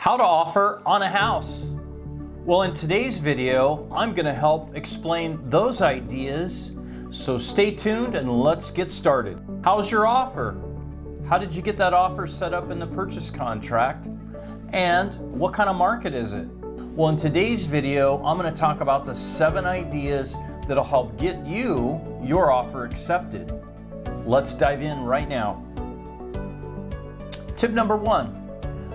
How to offer on a house. Well, in today's video, I'm going to help explain those ideas. So stay tuned and let's get started. How's your offer? How did you get that offer set up in the purchase contract? And what kind of market is it? Well, in today's video, I'm going to talk about the 7 ideas that'll help get you your offer accepted. Let's dive in right now. Tip number 1.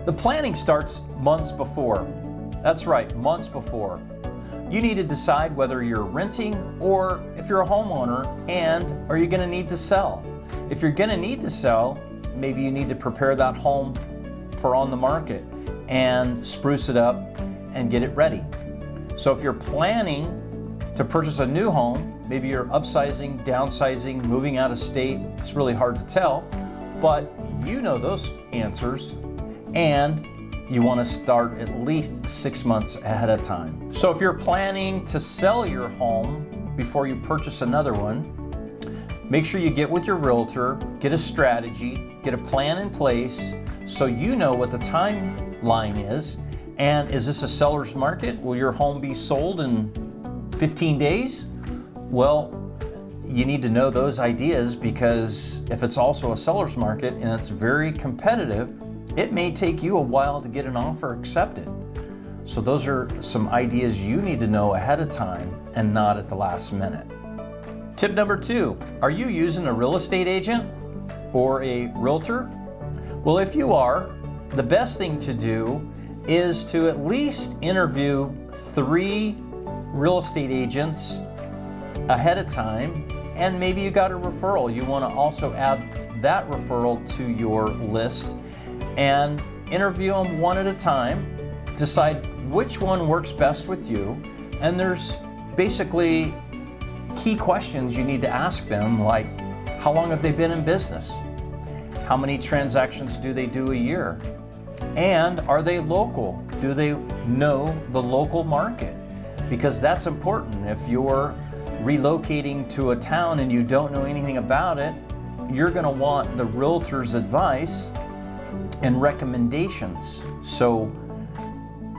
The planning starts months before. That's right, months before. You need to decide whether you're renting or if you're a homeowner, and are you going to need to sell? If you're going to need to sell, maybe you need to prepare that home for on the market and spruce it up and get it ready. So if you're planning to purchase a new home, maybe you're upsizing, downsizing, moving out of state, it's really hard to tell, but you know those answers. And you want to start at least 6 months ahead of time. So if you're planning to sell your home before you purchase another one, make sure you get with your realtor, get a strategy, get a plan in place so you know what the timeline is. And is this a seller's market? Will your home be sold in 15 days? Well, you need to know those ideas, because if it's also a seller's market and it's very competitive, it may take you a while to get an offer accepted. So those are some ideas you need to know ahead of time and not at the last minute. Tip number 2, are you using a real estate agent or a realtor? Well, if you are, the best thing to do is to at least interview 3 real estate agents ahead of time, and maybe you got a referral. You want to also add that referral to your list and interview them one at a time, decide which one works best with you, and there's basically key questions you need to ask them, like how long have they been in business? How many transactions do they do a year? And are they local? Do they know the local market? Because that's important. If you're relocating to a town and you don't know anything about it, you're going to want the realtor's advice and recommendations. So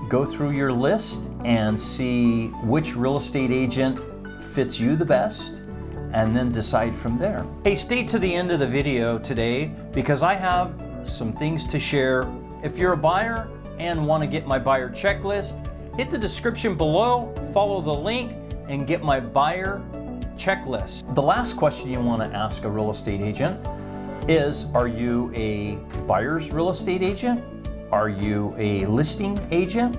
go through your list and see which real estate agent fits you the best, and then decide from there. Hey, stay to the end of the video today, because I have some things to share. If you're a buyer and want to get my buyer checklist, hit the description below, follow the link, and get my buyer checklist. The last question you want to ask a real estate agent is, are you a buyer's real estate agent? Are you a listing agent?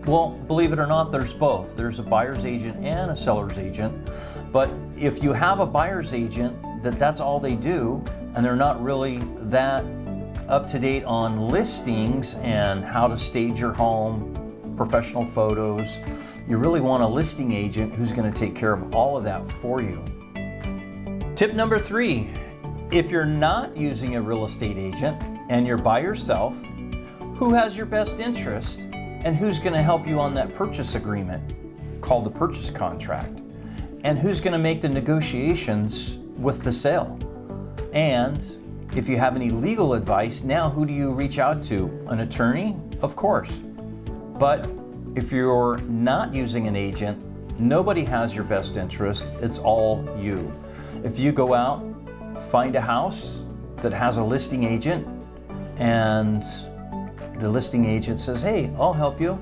Well, believe it or not, there's both. There's a buyer's agent and a seller's agent. But if you have a buyer's agent that's all they do, and they're not really that up to date on listings and how to stage your home, professional photos, you really want a listing agent who's going to take care of all of that for you. Tip number 3. If you're not using a real estate agent and you're by yourself, who has your best interest and who's going to help you on that purchase agreement called the purchase contract? And who's going to make the negotiations with the sale? And if you have any legal advice, now who do you reach out to? An attorney? Of course. But if you're not using an agent, nobody has your best interest. It's all you. If you go out, find a house that has a listing agent, and the listing agent says, hey, I'll help you.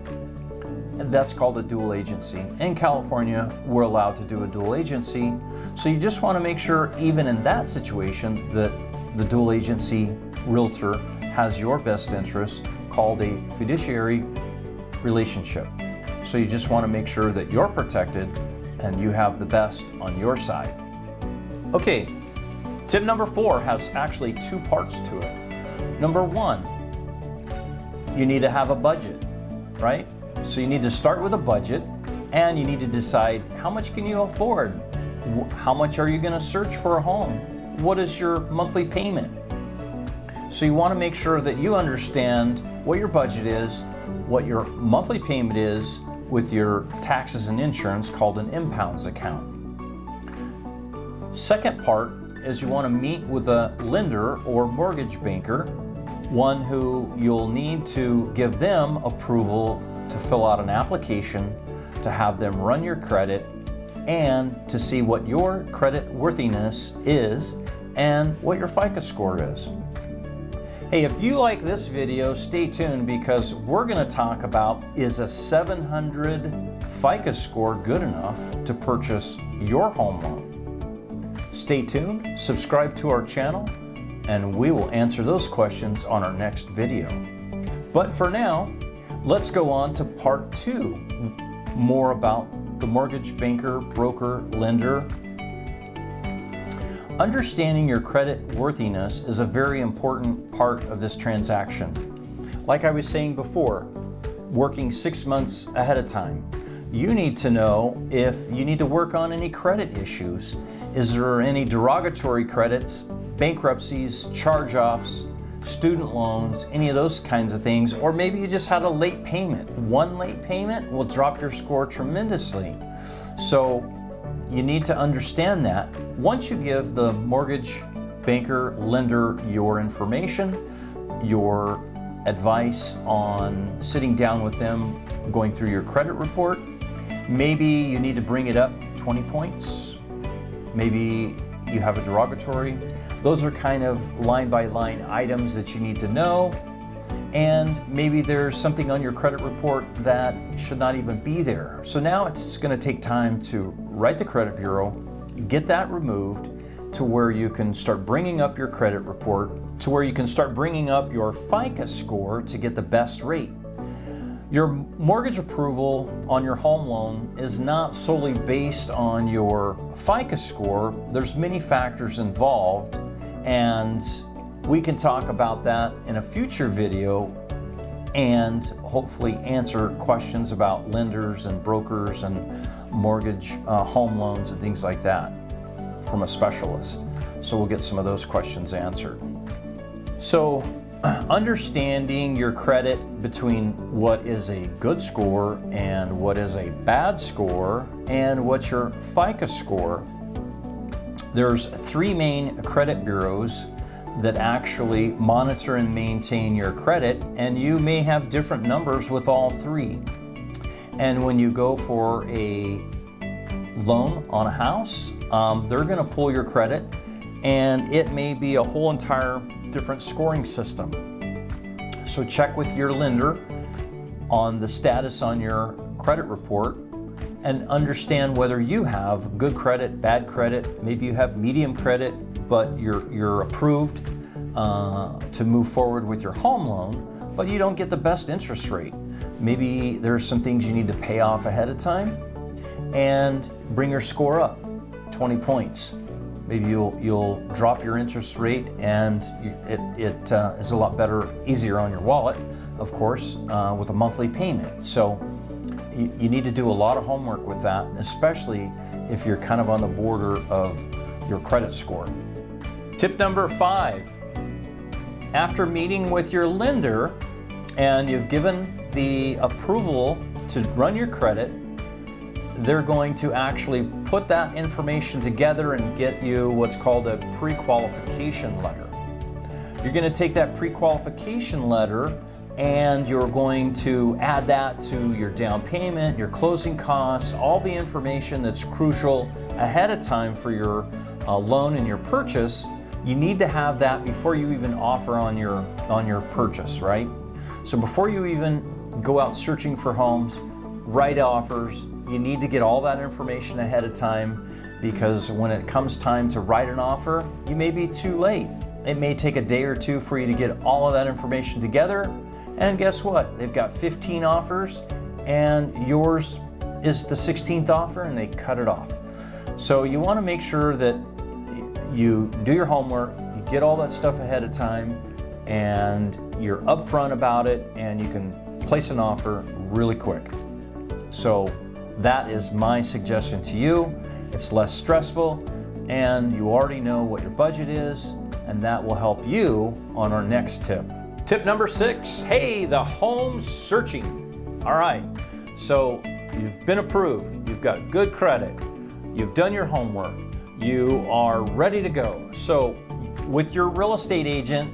And that's called a dual agency. In California, we're allowed to do a dual agency. So you just want to make sure, even in that situation, that the dual agency realtor has your best interest, called a fiduciary relationship. So you just want to make sure that you're protected and you have the best on your side. Okay, tip number 4 has actually 2 parts to it. Number 1, you need to have a budget, right? So you need to start with a budget, and you need to decide how much can you afford? How much are you going to search for a home? What is your monthly payment? So you want to make sure that you understand what your budget is, what your monthly payment is with your taxes and insurance, called an impounds account. Second part is you want to meet with a lender or mortgage banker one who you'll need to give them approval to fill out an application, to have them run your credit, and to see what your credit worthiness is and what your FICO score is. Hey, if you like this video, stay tuned because we're going to talk about, is a 700 FICO score good enough to purchase your home loan? Stay tuned, subscribe to our channel, and we will answer those questions on our next video. But for now, let's go on to part 2, more about the mortgage banker, broker, lender. Understanding your credit worthiness is a very important part of this transaction. Like I was saying before, working 6 months ahead of time, you need to know if you need to work on any credit issues. Is there any derogatory credits, bankruptcies, charge-offs, student loans, any of those kinds of things, or maybe you just had a late payment. One late payment will drop your score tremendously. So you need to understand that. Once you give the mortgage banker, lender your information, your advice on sitting down with them, going through your credit report, maybe you need to bring it up 20 points. Maybe you have a derogatory. Those are kind of line-by-line items that you need to know. And maybe there's something on your credit report that should not even be there. So now it's going to take time to write the credit bureau, get that removed to where you can start bringing up your credit report, to where you can start bringing up your FICO score to get the best rate. Your mortgage approval on your home loan is not solely based on your FICO score. There's many factors involved, and we can talk about that in a future video and hopefully answer questions about lenders and brokers and mortgage home loans and things like that from a specialist. So we'll get some of those questions answered. So understanding your credit between what is a good score and what is a bad score and what's your FICO score. There's 3 main credit bureaus that actually monitor and maintain your credit, and you may have different numbers with all 3. And when you go for a loan on a house, they're going to pull your credit, and it may be a whole entire different scoring system. So check with your lender on the status on your credit report and understand whether you have good credit, bad credit, maybe you have medium credit, but you're approved to move forward with your home loan, but you don't get the best interest rate. Maybe there's some things you need to pay off ahead of time and bring your score up 20 points. Maybe you'll drop your interest rate, and it is a lot better, easier on your wallet, of course, with a monthly payment. So you need to do a lot of homework with that, especially if you're kind of on the border of your credit score. Tip number 5, after meeting with your lender and you've given the approval to run your credit, they're going to actually put that information together and get you what's called a pre-qualification letter. You're going to take that pre-qualification letter and you're going to add that to your down payment, your closing costs, all the information that's crucial ahead of time for your loan and your purchase. You need to have that before you even offer on your purchase, right? So before you even go out searching for homes, write offers, you need to get all that information ahead of time, because when it comes time to write an offer, you may be too late. It may take a day or 2 for you to get all of that information together. And guess what? They've got 15 offers and yours is the 16th offer and they cut it off. So you want to make sure that you do your homework, you get all that stuff ahead of time, and you're upfront about it, and you can place an offer really quick. So that is my suggestion to you. It's less stressful, and you already know what your budget is, and that will help you on our next tip. Tip number 6, hey, the home searching. All right, so you've been approved, you've got good credit, you've done your homework, you are ready to go. So with your real estate agent,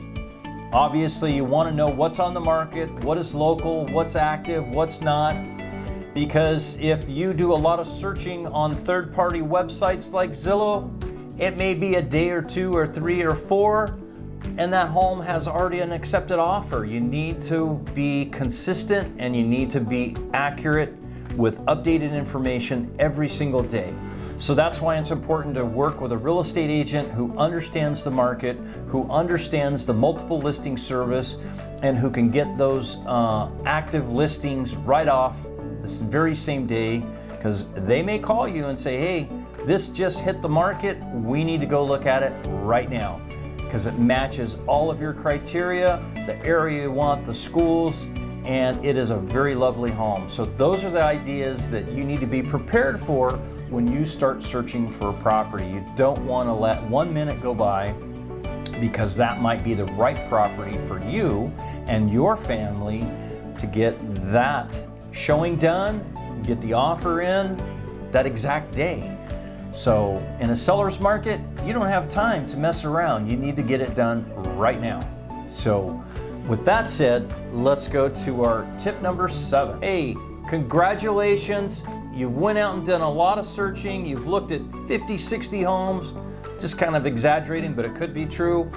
Obviously, you want to know what's on the market, what is local, what's active, what's not. Because if you do a lot of searching on third-party websites like Zillow, it may be a day or 2 or 3 or 4, and that home has already an accepted offer. You need to be consistent and you need to be accurate with updated information every single day. So that's why it's important to work with a real estate agent who understands the market, who understands the multiple listing service, and who can get those active listings right off this very same day, because they may call you and say, hey, this just hit the market, we need to go look at it right now, because it matches all of your criteria, the area you want, the schools, and it is a very lovely home. So those are the ideas that you need to be prepared for when you start searching for a property. You don't want to let 1 minute go by, because that might be the right property for you and your family to get that showing done, get the offer in that exact day. So in a seller's market, you don't have time to mess around. You need to get it done right now. So with that said, let's go to our tip number 7. Hey, congratulations. You've went out and done a lot of searching. You've looked at 50, 60 homes, just kind of exaggerating, but it could be true.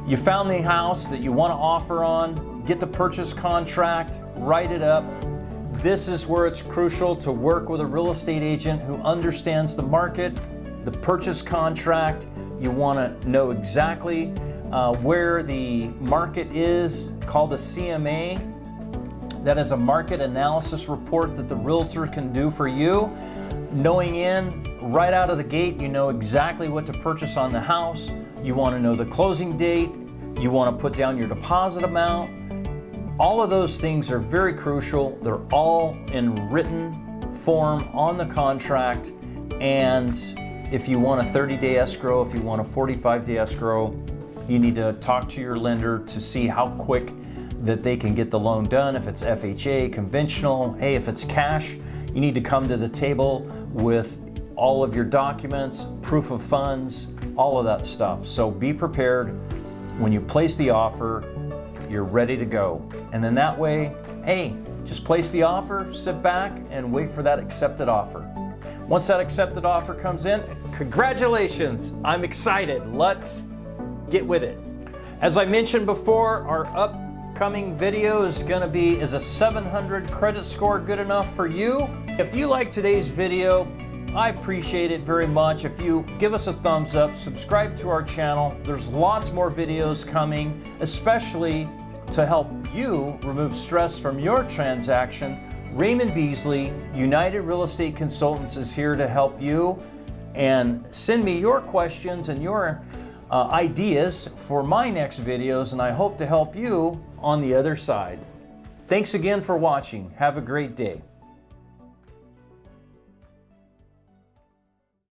You found the house that you want to offer on, get the purchase contract, write it up. This is where it's crucial to work with a real estate agent who understands the market, the purchase contract. You want to know exactly where the market is, called a CMA. That is a market analysis report that the realtor can do for you. Knowing right out of the gate, you know exactly what to purchase on the house. You want to know the closing date. You want to put down your deposit amount. All of those things are very crucial. They're all in written form on the contract. And if you want a 30-day escrow, if you want a 45-day escrow, you need to talk to your lender to see how quick that they can get the loan done. If it's FHA, conventional, hey, if it's cash, you need to come to the table with all of your documents, proof of funds, all of that stuff. So be prepared. When you place the offer, you're ready to go. And then that way, hey, just place the offer, sit back, and wait for that accepted offer. Once that accepted offer comes in, congratulations, I'm excited. Let's get with it. As I mentioned before, our upcoming video is a 700 credit score good enough for you? If you like today's video, I appreciate it very much. If you give us a thumbs up, subscribe to our channel. There's lots more videos coming, especially to help you remove stress from your transaction. Raymond Beasley, United Real Estate Consultants, is here to help you. And send me your questions and your ideas for my next videos, and I hope to help you on the other side. Thanks again for watching. Have a great day.